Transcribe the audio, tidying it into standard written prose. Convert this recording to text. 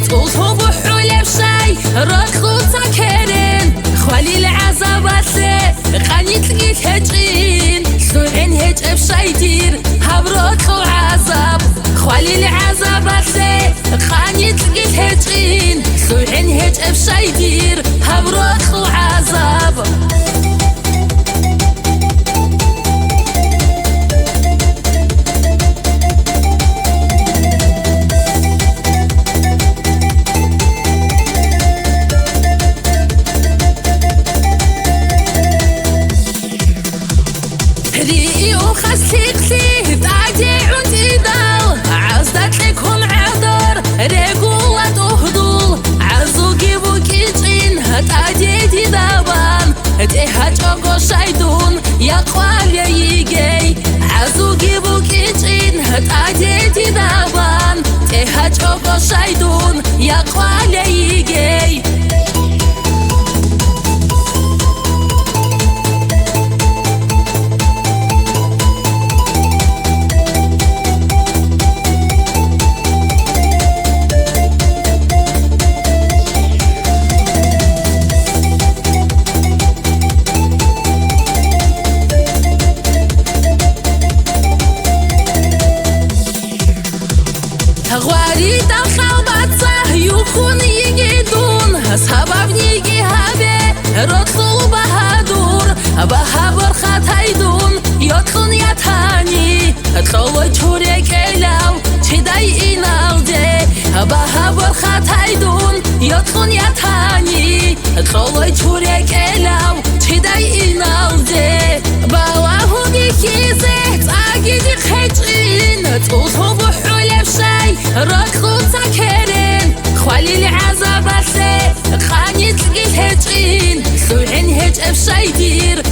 تقولهم بحول بشاي ركضوا تكرين خوالي العذابات قاني تلقيت هجين سوعين هج بشاي دير هبرك وعذاب خوالي العذابات قاني تلقيت هجين سوعين هج بشاي دير هبرك وعذاب خسيقسي تعدي عندي دال عزت لكم عذر ريقولا تهدول عزوكي بوكيجين هتعدي دي دابان هتيها جوغو شايدون يا قوالي يجي عزوكي بوكيجين هتعدي دي دابان هتيها جوغو شايدون يا قوالي يجي غواري دخل يكون يجدون سبب نيجي هبه رطل بهدور بهبر خط هيدون يدخل يتاني ادخل جورك الاو تداي انالدي بهبر خط هيدون يدخل يتاني ادخل جورك الاو تداي انالدي باواه بكيزه تاجي خجين تقولهم بحول بشاي ركضوا تكرين خوالي العذابات قاني تلقيت هجين سوعين هج بشاي دير